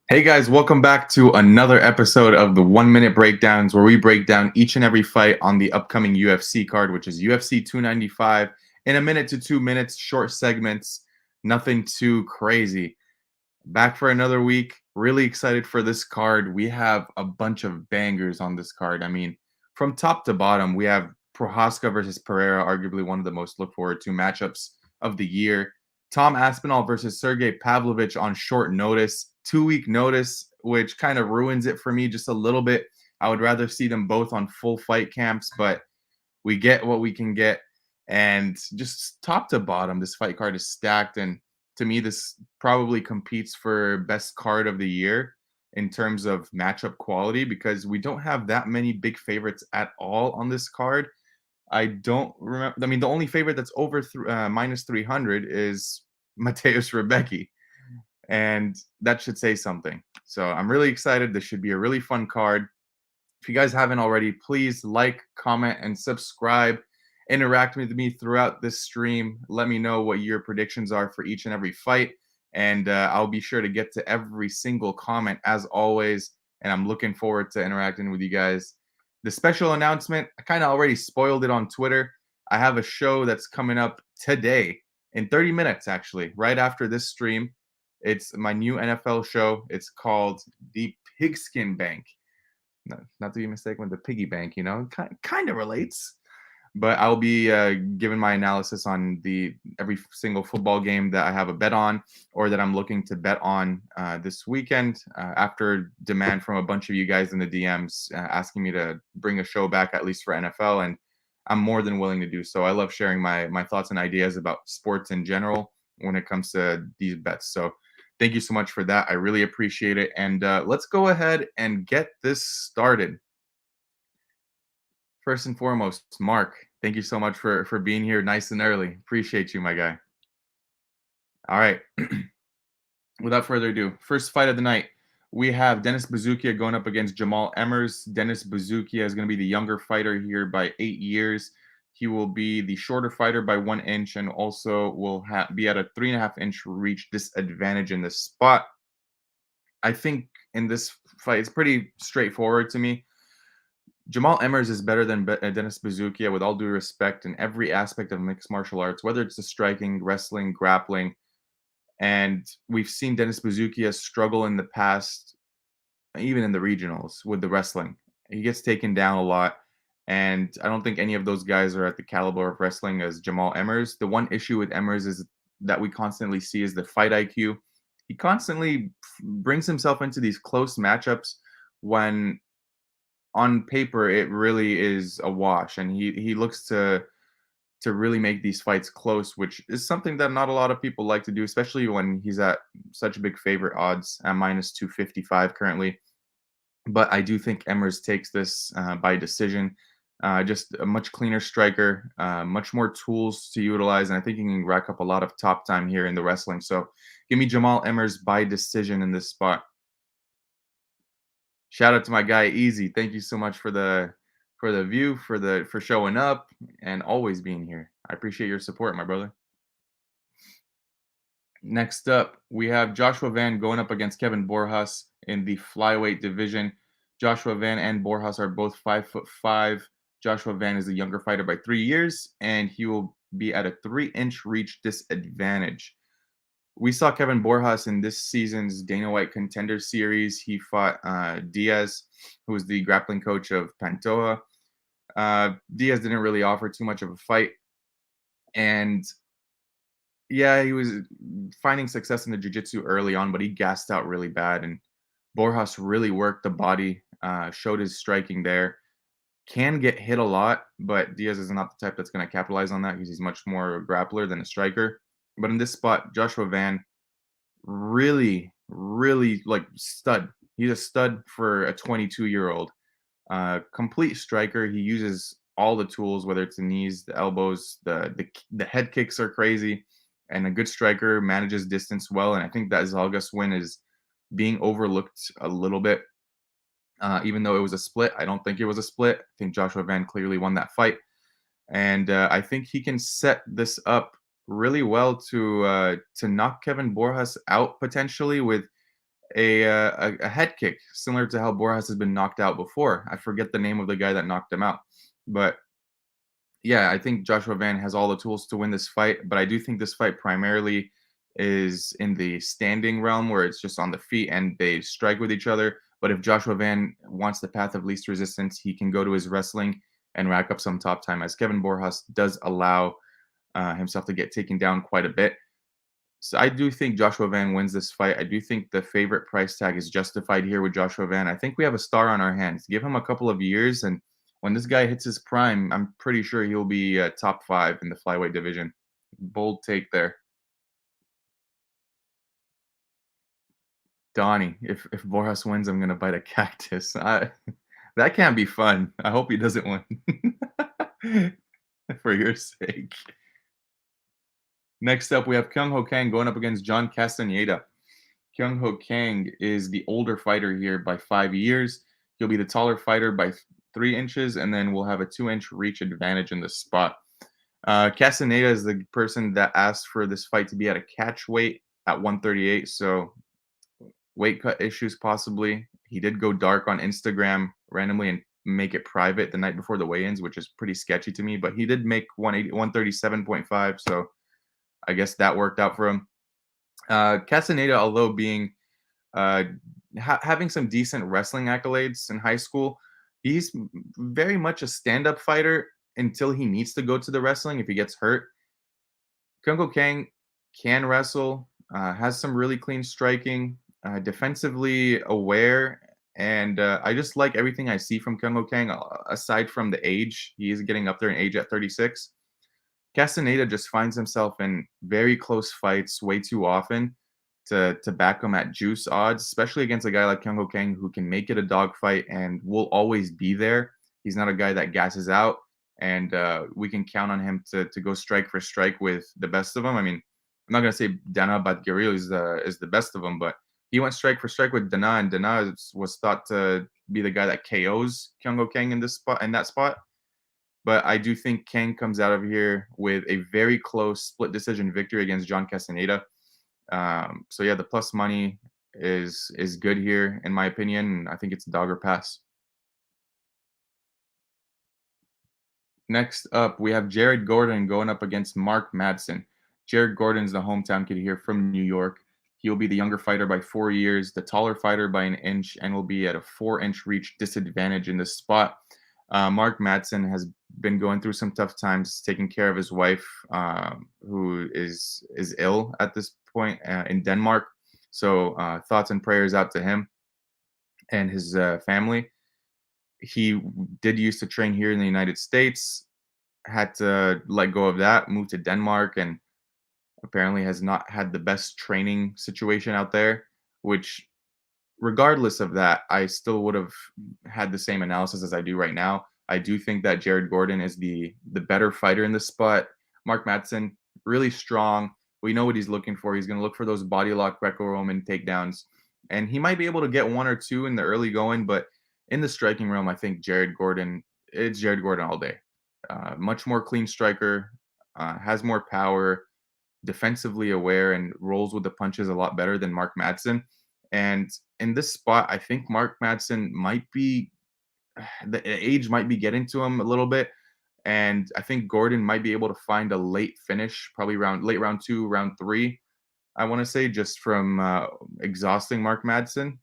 Hey guys, welcome back to another episode of the 1 Minute Breakdowns, where we break down each and every fight on the upcoming UFC card, which is UFC 295, in a minute to 2 minutes, short segments, nothing too crazy. Back for another week. Really excited for this card. We have a bunch of bangers on this card. I mean, from top to bottom, we have Prochazka versus Pereira, arguably one of the most looked forward to matchups of the year. Tom Aspinall versus Sergey Pavlovich on short notice, 2 week notice, which kind of ruins it for me just a little bit. I would rather see them both on full fight camps, but we get what we can get. And just top to bottom, this fight card is stacked. And to me, this probably competes for best card of the year in terms of matchup quality because we don't have that many big favorites at all on this card. I don't remember. I mean, the only favorite that's over minus 300 is Mateus Rebecky, and that should say something. So I'm really excited. This should be a really fun card. If you guys haven't already, please like, comment, and subscribe. Interact with me throughout this stream. Let me know what your predictions are for each and every fight. And I'll be sure to get to every single comment as always. And I'm looking forward to interacting with you guys. The special announcement, I kind of already spoiled it on Twitter. I have a show that's coming up today in 30 minutes, actually, right after this stream. It's my new NFL show. It's called The Pigskin Bank. Not to be mistaken with the piggy bank, kind of relates. But I'll be giving my analysis on every single football game that I have a bet on or that I'm looking to bet on this weekend after demand from a bunch of you guys in the DMs asking me to bring a show back, at least for NFL. And I'm more than willing to do so. I love sharing my thoughts and ideas about sports in general when it comes to these bets. So thank you so much for that. I really appreciate it. And let's go ahead and get this started. First and foremost, Mark, thank you so much for being here nice and early. Appreciate you, my guy. All right. Without further ado, first fight of the night, we have Denis Buzukja going up against Jamal Emmers. Denis Buzukja is going to be the younger fighter here by 8 years. He will be the shorter fighter by 1 inch and also will be at a 3.5-inch reach disadvantage in this spot. I think in this fight, it's pretty straightforward to me. Jamal Emmers is better than Denis Buzukja, with all due respect, in every aspect of mixed martial arts, whether it's the striking, wrestling, grappling. And we've seen Denis Buzukja struggle in the past, even in the regionals, with the wrestling. He gets taken down a lot. And I don't think any of those guys are at the caliber of wrestling as Jamal Emmers. The one issue with Emmers is that we constantly see is the fight IQ. He constantly brings himself into these close matchups when on paper it really is a wash, and he looks to really make these fights close, which is something that not a lot of people like to do, especially when he's at such big favorite odds at minus 255 currently. But I do think Emmers takes this by decision. Just a much cleaner striker, much more tools to utilize, and I think he can rack up a lot of top time here in the wrestling. So give me Jamal Emmers by decision in this spot. Shout out to my guy Easy. Thank you so much for the view, for showing up and always being here. I appreciate your support, my brother. Next up, we have Joshua Van going up against Kevin Borjas in the flyweight division. Joshua Van and Borjas are both 5'5". Joshua Van is the younger fighter by 3 years, and he will be at a 3-inch reach disadvantage. We saw Kevin Borjas in this season's Dana White Contender Series. He fought Diaz, who was the grappling coach of Pantoja. Diaz didn't really offer too much of a fight. And yeah, he was finding success in the jiu-jitsu early on, but he gassed out really bad. And Borjas really worked the body, showed his striking there. Can get hit a lot, but Diaz is not the type that's going to capitalize on that because he's much more a grappler than a striker. But in this spot, Joshua Van really, really like stud. He's a stud for a 22-year-old. Complete striker. He uses all the tools, whether it's the knees, the elbows, the head kicks are crazy. And a good striker, manages distance well. And I think that Zalgas win is being overlooked a little bit. Even though it was a split, I don't think it was a split. I think Joshua Van clearly won that fight. And I think he can set this up really well to knock Kevin Borjas out potentially with a head kick, similar to how Borjas has been knocked out before. I forget the name of the guy that knocked him out, but yeah, I think Joshua Van has all the tools to win this fight, but I do think this fight primarily is in the standing realm where it's just on the feet and they strike with each other. But if Joshua Van wants the path of least resistance, he can go to his wrestling and rack up some top time, as Kevin Borjas does allow himself to get taken down quite a bit. So I do think Joshua Van wins this fight. I do think the favorite price tag is justified here with Joshua Van. I think we have a star on our hands. Give him a couple of years, and when this guy hits his prime, I'm pretty sure he'll be top 5 in the flyweight division. Bold take there. Donnie, if Borjas wins, I'm gonna bite a cactus. That can't be fun. I hope he doesn't win. For your sake. Next up, we have Kyung Ho Kang going up against John Castaneda. Kyung Ho Kang is the older fighter here by 5 years. He'll be the taller fighter by 3 inches, and then we'll have a 2-inch reach advantage in the spot. Castaneda is the person that asked for this fight to be at a catch weight at 138, so weight cut issues possibly. He did go dark on Instagram randomly and make it private the night before the weigh-ins, which is pretty sketchy to me, but he did make 137.5, so I guess that worked out for him. Castaneda, although being having some decent wrestling accolades in high school, he's very much a stand-up fighter until he needs to go to the wrestling if he gets hurt. Kyung Ho Kang can wrestle, has some really clean striking, defensively aware, and I just like everything I see from Kyung Ho Kang, aside from the age. He is getting up there in age at 36. Castaneda just finds himself in very close fights way too often to back him at juice odds, especially against a guy like Kyung Ho Kang who can make it a dogfight and will always be there. He's not a guy that gasses out, and we can count on him to go strike for strike with the best of them. I mean, I'm not gonna say Dana Batgeril is the best of them, but he went strike for strike with Dana, and Dana was thought to be the guy that KOs Kyung Ho Kang in that spot. But I do think Kang comes out of here with a very close split decision victory against John Castaneda. So yeah, the plus money is good here in my opinion. I think it's a dog or pass. Next up, we have Jared Gordon going up against Mark Madson. Jared Gordon's the hometown kid here from New York. He'll be the younger fighter by 4 years, the taller fighter by an inch, and will be at a 4-inch reach disadvantage in this spot. Mark Madson has been going through some tough times taking care of his wife, who is ill at this point in Denmark. So thoughts and prayers out to him and his family. He did used to train here in the United States, had to let go of that, moved to Denmark, and apparently has not had the best training situation out there, which regardless of that, I still would have had the same analysis as I do right now. I do think that Jared Gordon is the better fighter in this spot. Mark Madson, really strong. We know what he's looking for. He's going to look for those body lock Greco-Roman takedowns. And he might be able to get 1 or 2 in the early going, but in the striking realm, I think it's Jared Gordon all day. Much more clean striker, has more power, defensively aware, and rolls with the punches a lot better than Mark Madson. And in this spot, I think Mark Madson might be the age might be getting to him a little bit, and I think Gordon might be able to find a late finish, probably late round 2, round 3. I want to say just from exhausting Mark Madson.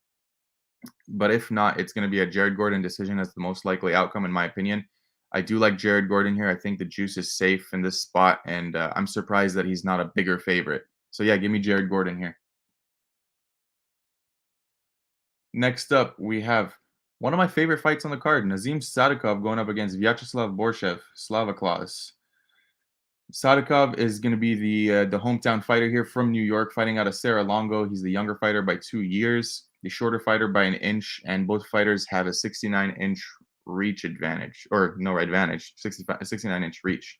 But if not, it's going to be a Jared Gordon decision as the most likely outcome, in my opinion. I do like Jared Gordon here. I think the juice is safe in this spot, and I'm surprised that he's not a bigger favorite. So yeah, give me Jared Gordon here. Next up, we have one of my favorite fights on the card, Nazim Sadikov going up against Vyacheslav Borchev, Slava Claus. Sadikov is going to be the hometown fighter here from New York, fighting out of Serra Longo. He's the younger fighter by 2 years, the shorter fighter by an inch, and both fighters have a 69-inch reach advantage, or no advantage, 69-inch reach.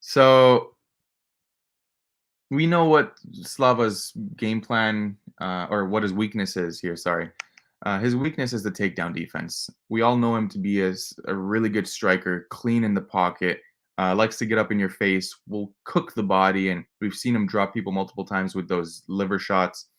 So we know what Slava's game plan, or what his weakness is here. Sorry. His weakness is the takedown defense. We all know him to be a really good striker, clean in the pocket, likes to get up in your face, will cook the body, and we've seen him drop people multiple times with those liver shots.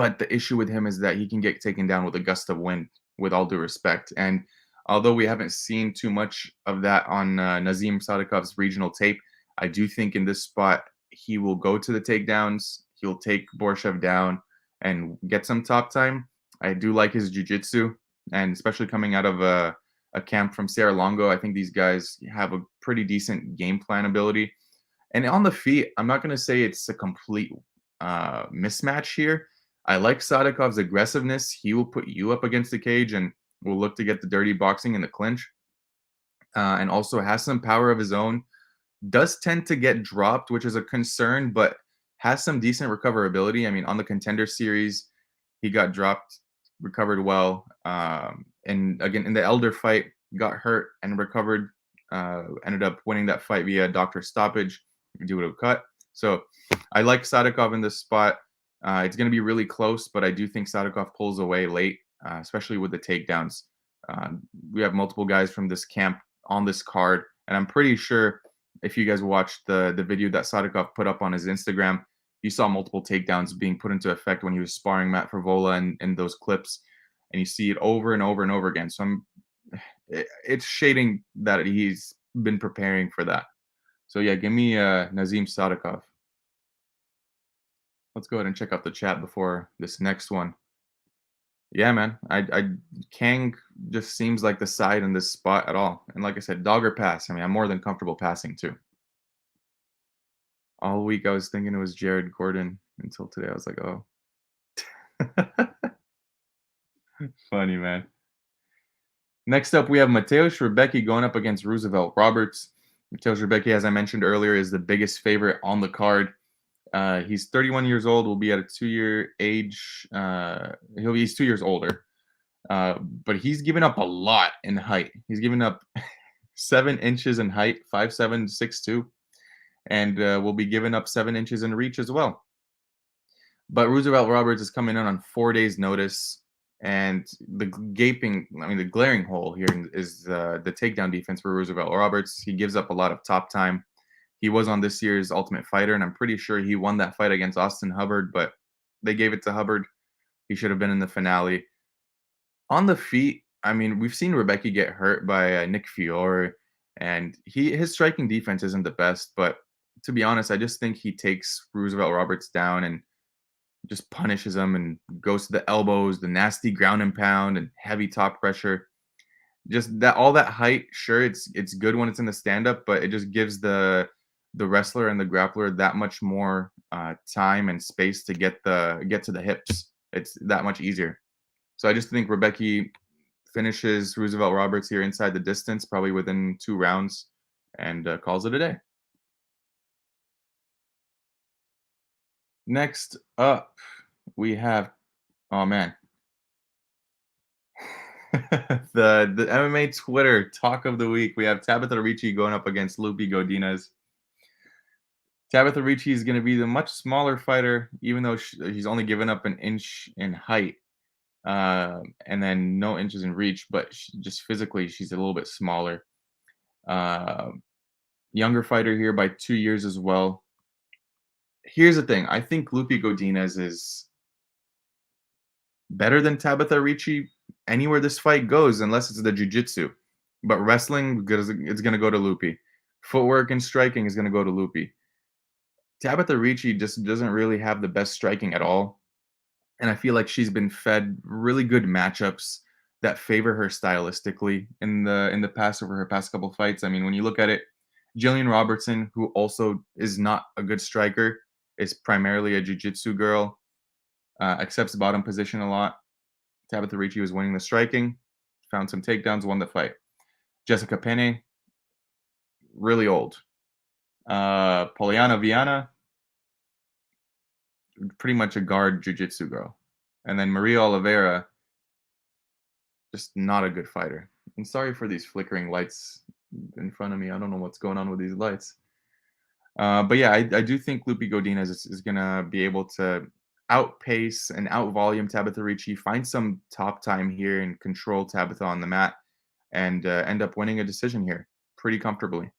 But the issue with him is that he can get taken down with a gust of wind, with all due respect. And although we haven't seen too much of that on Nazim Sadikov's regional tape, I do think in this spot he will go to the takedowns. He'll take Borchev down and get some top time. I do like his jiu-jitsu, and especially coming out of a camp from Serra Longo, I think these guys have a pretty decent game plan ability. And on the feet, I'm not going to say it's a complete mismatch here. I like Sadikov's aggressiveness. He will put you up against the cage and will look to get the dirty boxing in the clinch. And also has some power of his own. Does tend to get dropped, which is a concern, but has some decent recoverability. I mean, on the Contender Series, he got dropped, recovered well. And again, in the Elder fight, got hurt and recovered. Ended up winning that fight via doctor stoppage due to a cut. So I like Sadikov in this spot. It's going to be really close, but I do think Sadikov pulls away late, especially with the takedowns. We have multiple guys from this camp on this card, and I'm pretty sure if you guys watched the video that Sadikov put up on his Instagram, you saw multiple takedowns being put into effect when he was sparring Matt Favola in those clips, and you see it over and over and over again. So it's shading that he's been preparing for that. So yeah, give me Nazim Sadikov. Let's go ahead and check out the chat before this next one. Yeah, man. Kang just seems like the side in this spot at all. And like I said, dog or pass. I mean, I'm more than comfortable passing too. All week I was thinking it was Jared Gordon until today. I was like, oh. Funny, man. Next up, we have Mateusz Rebecky going up against Roosevelt Roberts. Mateusz Rebecky, as I mentioned earlier, is the biggest favorite on the card. He's 31 years old. Will be at a 2-year age. He's 2 years older. But he's given up a lot in height. He's given up 7 inches in height, 5'7", 6'2", and will be giving up 7 inches in reach as well. But Roosevelt Roberts is coming in on 4 days' notice, and the glaring hole here is the takedown defense for Roosevelt Roberts. He gives up a lot of top time. He was on this year's Ultimate Fighter, and I'm pretty sure he won that fight against Austin Hubbard, but they gave it to Hubbard. He should have been in the finale. On the feet, I mean, we've seen Rebecky get hurt by Nick Fiore, and his striking defense isn't the best, but to be honest, I just think he takes Roosevelt Roberts down and just punishes him and goes to the elbows, the nasty ground and pound and heavy top pressure. Just that all that height, sure, it's good when it's in the stand-up, but it just gives the wrestler and the grappler that much more time and space to get to the hips. It's that much easier. So I just think Rebecky finishes Roosevelt Roberts here inside the distance, probably within 2 rounds, and calls it a day. Next up, we have, oh man, the MMA Twitter talk of the week. We have Tabitha Ricci going up against Lupi Godinez. Tabitha Ricci is going to be the much smaller fighter, even though she's only given up an inch in height. And then no inches in reach, but just physically, she's a little bit smaller. Younger fighter here by 2 years as well. Here's the thing. I think Lupi Godinez is better than Tabitha Ricci anywhere this fight goes, unless it's the jiu-jitsu. But wrestling, it's going to go to Lupi. Footwork and striking is going to go to Lupi. Tabitha Ricci just doesn't really have the best striking at all. And I feel like she's been fed really good matchups that favor her stylistically in the past over her past couple fights. I mean, when you look at it, Jillian Robertson, who also is not a good striker, is primarily a jiu-jitsu girl, accepts bottom position a lot. Tabitha Ricci was winning the striking, found some takedowns, won the fight. Jessica Penne, really old. Poliana Viana, pretty much a guard jiu-jitsu girl. And then Maria Oliveira, just not a good fighter. And sorry for these flickering lights in front of me. I don't know what's going on with these lights. But yeah, I do think Lupi Godinez is going to be able to outpace and outvolume Tabitha Ricci, find some top time here and control Tabitha on the mat, and end up winning a decision here pretty comfortably.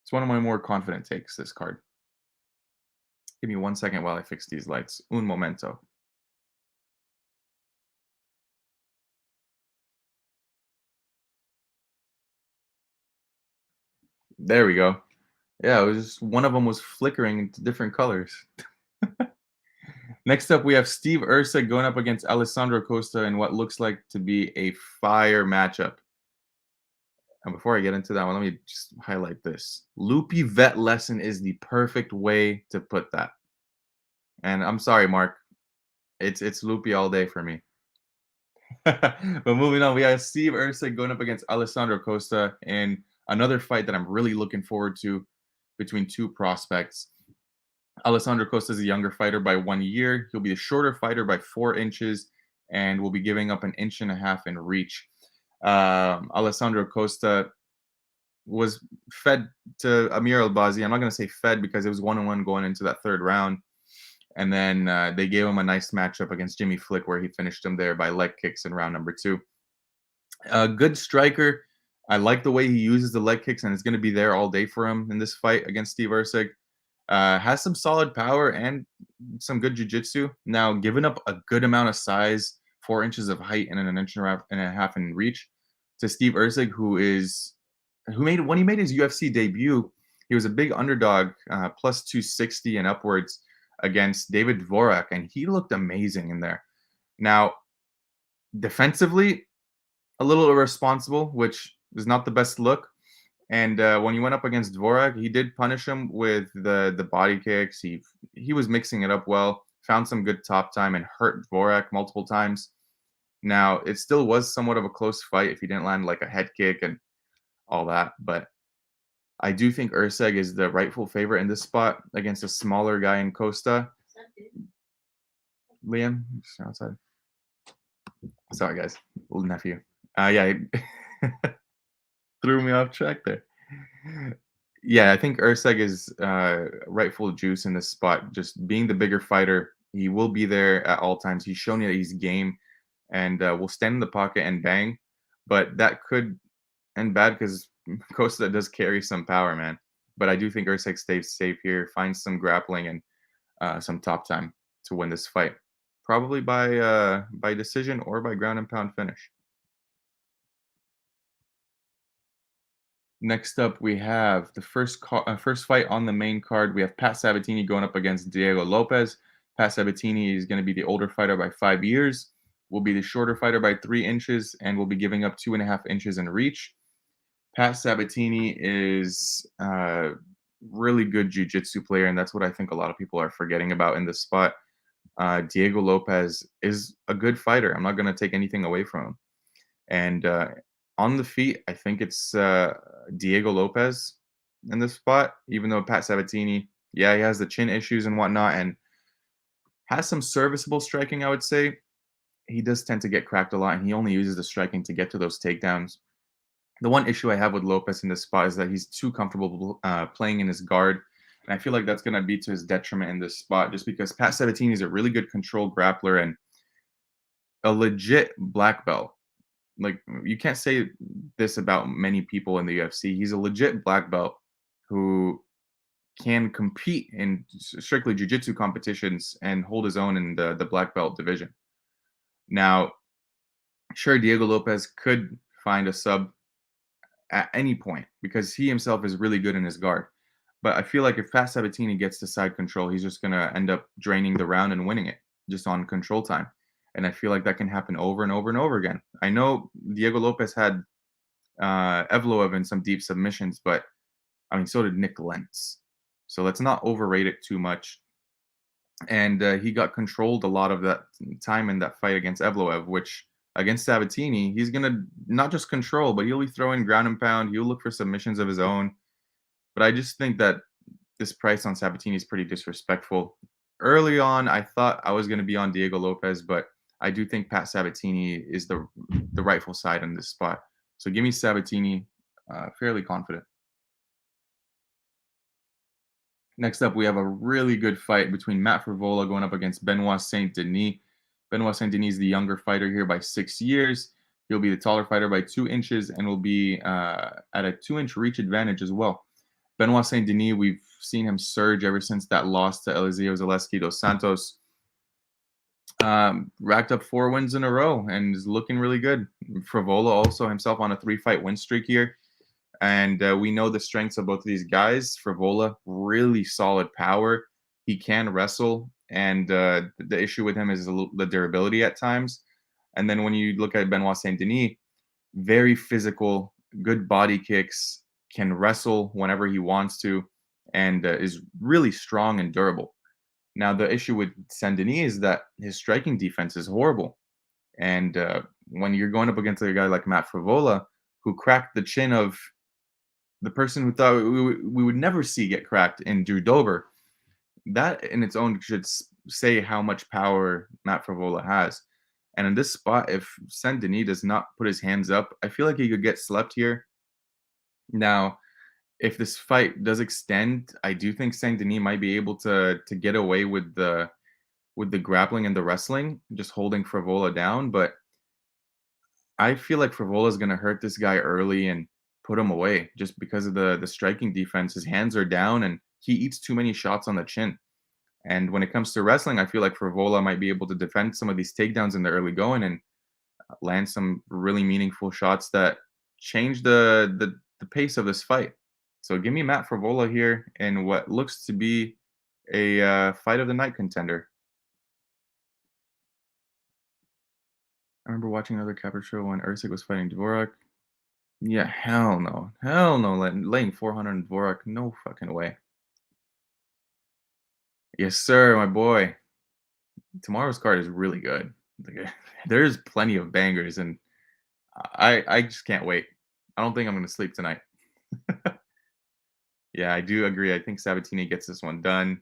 It's one of my more confident takes, this card. Give me 1 second while I fix these lights. Un momento. There we go. Yeah, it was just one of them was flickering into different colors. Next up, we have Steve Ursa going up against Alessandro Costa in what looks like to be a fire matchup. And before I get into that one, let me just highlight this. Loopy vet lesson is the perfect way to put that. And I'm sorry, Mark. It's loopy all day for me. But moving on, we have Steve Ursa going up against Alessandro Costa in another fight that I'm really looking forward to between two prospects. Alessandro Costa is a younger fighter by 1 year. He'll be a shorter fighter by 4 inches and will be giving up an inch and a half in reach. Alessandro Costa was fed to Amir Albazi. I'm not going to say fed because it was 1-1 going into that third round. And then they gave him a nice matchup against Jimmy Flick where he finished him there by leg kicks in round number 2. A good striker. I like the way he uses the leg kicks, and it's going to be there all day for him in this fight against Steve Ursig. Has some solid power and some good jiu-jitsu. Now, giving up a good amount of size, 4 inches of height and an inch and a half in reach to Steve Ursig, who when he made his UFC debut, he was a big underdog, plus 260 and upwards against David Dvorak, and he looked amazing in there. Now, defensively, a little irresponsible, which is not the best look. And when he went up against Dvorak, he did punish him with the body kicks. He was mixing it up well, found some good top time, and hurt Dvorak multiple times. Now, it still was somewhat of a close fight if he didn't land like a head kick and all that. But I do think Urseg is the rightful favorite in this spot against a smaller guy in Costa. Liam, just outside. Sorry, guys. Little nephew. Yeah, threw me off track there. Yeah, I think Urseg is rightful juice in this spot. Just being the bigger fighter, he will be there at all times. He's shown you that he's game and will stand in the pocket and bang. But that could end bad because Costa does carry some power, man. But I do think Urseg stays safe here, finds some grappling and some top time to win this fight. Probably by decision or by ground and pound finish. Next up, we have the first fight on the main card. We have Pat Sabatini going up against Diego Lopez. Pat Sabatini is going to be the older fighter by 5 years, will be the shorter fighter by 3 inches, and will be giving up 2.5 inches in reach. Pat Sabatini is a really good jiu-jitsu player, and that's what I think a lot of people are forgetting about in this spot. Diego Lopez is a good fighter. I'm not going to take anything away from him. And on the feet, I think it's Diego Lopez in this spot, even though Pat Sabatini, yeah, he has the chin issues and whatnot and has some serviceable striking, I would say. He does tend to get cracked a lot, and he only uses the striking to get to those takedowns. The one issue I have with Lopez in this spot is that he's too comfortable playing in his guard, and I feel like that's going to be to his detriment in this spot just because Pat Sabatini is a really good controlled grappler and a legit black belt. Like, you can't say this about many people in the UFC. He's a legit black belt who can compete in strictly jiu-jitsu competitions and hold his own in the black belt division. Now, sure, Diego Lopez could find a sub at any point because he himself is really good in his guard. But I feel like if Pat Sabatini gets to side control, he's just going to end up draining the round and winning it just on control time. And I feel like that can happen over and over and over again. I know Diego Lopez had Evloev in some deep submissions, but I mean, so did Nick Lentz. So let's not overrate it too much. And he got controlled a lot of that time in that fight against Evloev, which against Sabatini, he's going to not just control, but he'll be throwing ground and pound. He'll look for submissions of his own. But I just think that this price on Sabatini is pretty disrespectful. Early on, I thought I was going to be on Diego Lopez, but I do think Pat Sabatini is the rightful side in this spot. So give me Sabatini, fairly confident. Next up, we have a really good fight between Matt Favola going up against Benoit St Denis. Benoit St Denis is the younger fighter here by 6 years. He'll be the taller fighter by 2 inches and will be at a 2-inch reach advantage as well. Benoit St Denis, we've seen him surge ever since that loss to Eliseo Zaleski dos Santos. Racked up 4 wins in a row and is looking really good. Favola also himself on a 3-fight win streak here. And we know the strengths of both of these guys. Frivola, really solid power. He can wrestle, and the issue with him is the durability at times. And then when you look at Benoit St Denis, very physical, good body kicks, can wrestle whenever he wants to, and is really strong and durable. Now, the issue with Saint Denis is that his striking defense is horrible. And when you're going up against a guy like Matt Frivola, who cracked the chin of the person who thought we would never see get cracked in Drew Dober, that in its own should say how much power Matt Frivola has. And in this spot, if Saint Denis does not put his hands up, I feel like he could get slept here. Now, if this fight does extend, I do think Saint Denis might be able to get away with the grappling and the wrestling, just holding Frivola down. But I feel like Frivola is going to hurt this guy early and put him away just because of the striking defense. His hands are down and he eats too many shots on the chin. And when it comes to wrestling, I feel like Frivola might be able to defend some of these takedowns in the early going and land some really meaningful shots that change the pace of this fight. So give me Matt Frivola here in what looks to be a fight of the night contender. I remember watching another Capper show when Usyk was fighting Dvorak. Yeah, hell no, laying 400 on Dvorak, no fucking way. Yes, sir, my boy. Tomorrow's card is really good. There's plenty of bangers, and I just can't wait. I don't think I'm gonna sleep tonight. Yeah, I do agree. I think Sabatini gets this one done.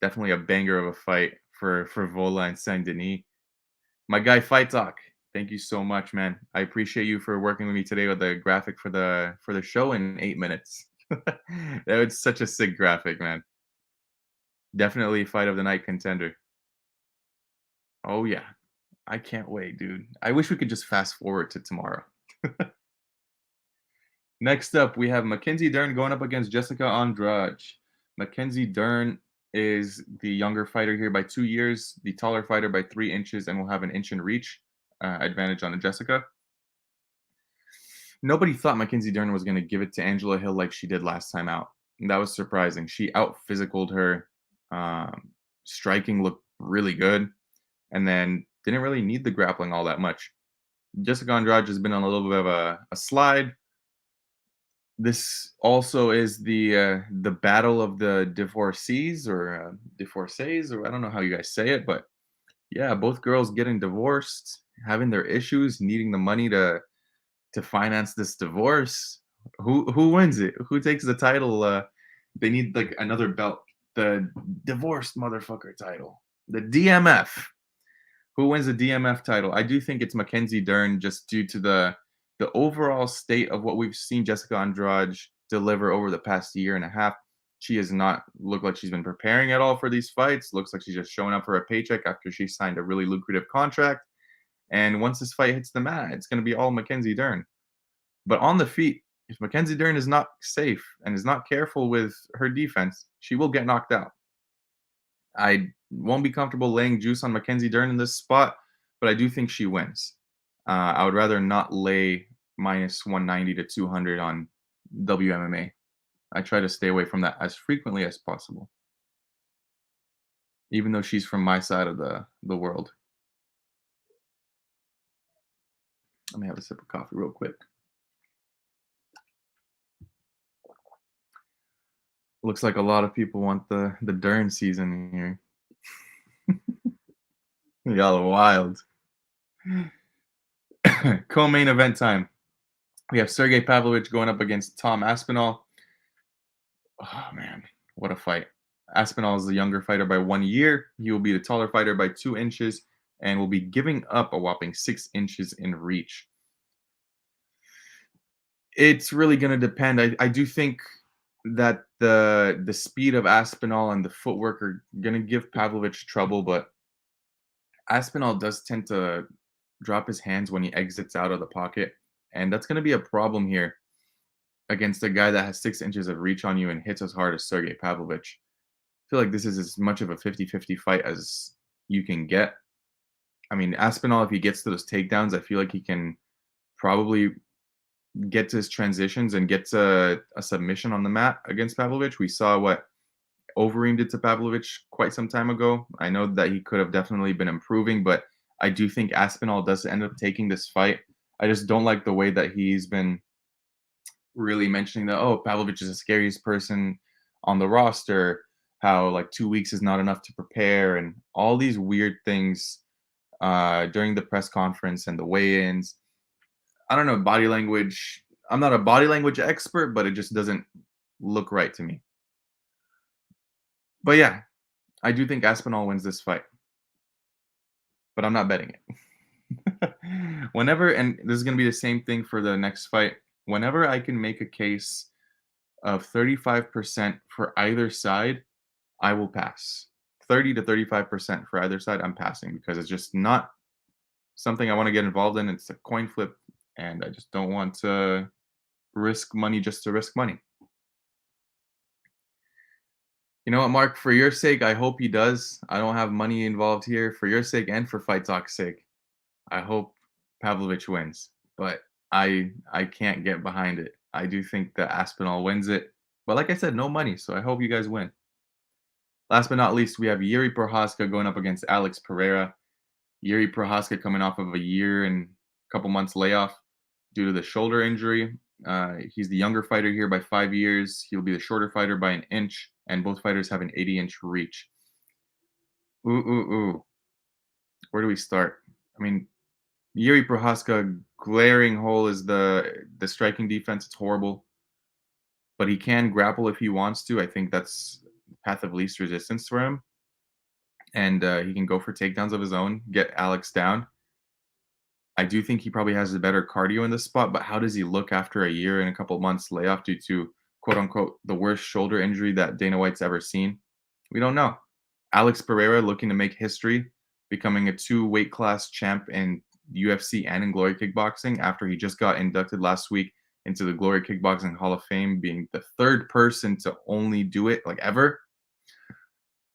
Definitely a banger of a fight for Vola and Saint Denis. My guy Fight Talk. Thank you so much, man. I appreciate you for working with me today with the graphic for the show in 8 minutes. That was such a sick graphic, man. Definitely fight of the night contender. Oh yeah. I can't wait, dude. I wish we could just fast forward to tomorrow. Next up, we have Mackenzie Dern going up against Jessica Andrade. Mackenzie Dern is the younger fighter here by 2 years, the taller fighter by 3 inches, and will have an inch in reach advantage on Jessica. Nobody thought Mackenzie Dern was going to give it to Angela Hill like she did last time out. And that was surprising. She out-physicaled her. Striking looked really good. And then didn't really need the grappling all that much. Jessica Andrade has been on a little bit of a slide. This also is the battle of the divorcees or divorcees, or I don't know how you guys say it, but yeah, both girls getting divorced, having their issues, needing the money to finance this divorce. Who wins it? Who takes the title? They need like another belt, the divorced motherfucker title, the DMF. Who wins the DMF title? I do think it's Mackenzie Dern, just due to the overall state of what we've seen Jessica Andrade deliver over the past year and a half. She has not looked like she's been preparing at all for these fights. Looks like she's just showing up for a paycheck after she signed a really lucrative contract. And once this fight hits the mat, it's going to be all Mackenzie Dern. But on the feet, if Mackenzie Dern is not safe and is not careful with her defense, she will get knocked out. I won't be comfortable laying juice on Mackenzie Dern in this spot, but I do think she wins. I would rather not lay minus 190 to 200 on WMMA. I try to stay away from that as frequently as possible, even though she's from my side of the world. Let me have a sip of coffee real quick. Looks like a lot of people want the Dern season here. Y'all are wild. Co-main event time. We have Sergey Pavlovich going up against Tom Aspinall. Oh man, what a fight. Aspinall is the younger fighter by 1 year. He will be the taller fighter by 2 inches and will be giving up a whopping 6 inches in reach. It's really going to depend. I do think that the speed of Aspinall and the footwork are going to give Pavlovich trouble, but Aspinall does tend to drop his hands when he exits out of the pocket, and that's going to be a problem here against a guy that has 6 inches of reach on you and hits as hard as Sergey Pavlovich. I feel like this is as much of a 50-50 fight as you can get. I mean, Aspinall, if he gets to those takedowns, I feel like he can probably get to his transitions and get to a submission on the mat against Pavlovich. We saw what Overeem did to Pavlovich quite some time ago. I know that he could have definitely been improving, but I do think Aspinall does end up taking this fight. I just don't like the way that he's been really mentioning that, oh, Pavlovich is the scariest person on the roster, how like 2 weeks is not enough to prepare, and all these weird things during the press conference and the weigh-ins. I don't know, body language. I'm not a body language expert, but it just doesn't look right to me. But yeah, I do think Aspinall wins this fight, but I'm not betting it. Whenever, and this is going to be the same thing for the next fight, whenever I can make a case of 35% for either side, I will pass. 30 to 35% for either side, I'm passing because it's just not something I want to get involved in. It's a coin flip, and I just don't want to risk money just to risk money. You know what, Mark? For your sake, I hope he does. I don't have money involved here. For your sake and for Fight Talk's sake, I hope Pavlovich wins. But I can't get behind it. I do think that Aspinall wins it. But like I said, no money, so I hope you guys win. Last but not least, we have Yuri Prochazka going up against Alex Pereira. Yuri Prochazka coming off of a year and a couple months layoff due to the shoulder injury. He's the younger fighter here by 5 years. He'll be the shorter fighter by an inch, and both fighters have an 80-inch reach. Ooh. Where do we start? I mean, Yuri Prochazka, glaring hole is the striking defense. It's horrible. But he can grapple if he wants to. I think that's the path of least resistance for him. And he can go for takedowns of his own, get Alex down. I do think he probably has a better cardio in this spot, but how does he look after a year and a couple months layoff due to quote unquote the worst shoulder injury that Dana White's ever seen? We don't know. Alex Pereira looking to make history, becoming a 2 weight class champ in UFC and in Glory Kickboxing after he just got inducted last week into the Glory Kickboxing Hall of Fame, being the third person to only do it like ever.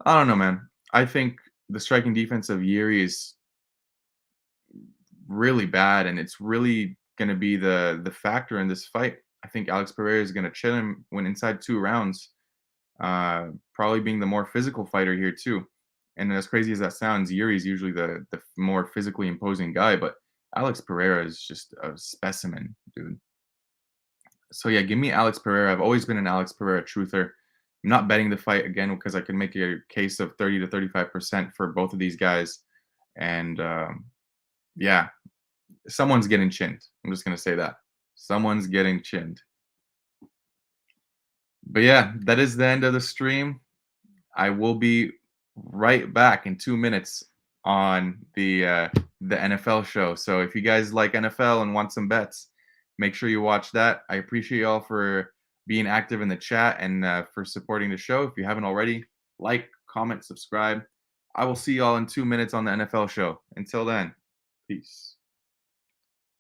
I don't know, man. I think the striking defense of Yuri is really bad, and it's really going to be the factor in this fight. I think Alex Pereira is going to chill him when inside 2 rounds, probably being the more physical fighter here too. And as crazy as that sounds, Yuri is usually the more physically imposing guy, but Alex Pereira is just a specimen, dude. So yeah, give me Alex Pereira. I've always been an Alex Pereira truther. I'm not betting the fight again because I can make a case of 30 to 35% for both of these guys. And yeah, someone's getting chinned. I'm just gonna say that. Someone's getting chinned. But yeah, that is the end of the stream. I will be right back in 2 minutes on the NFL show. So if you guys like NFL and want some bets, make sure you watch that. I appreciate y'all for being active in the chat and for supporting the show. If you haven't already, like, comment, subscribe. I will see y'all in 2 minutes on the NFL show. Until then, peace.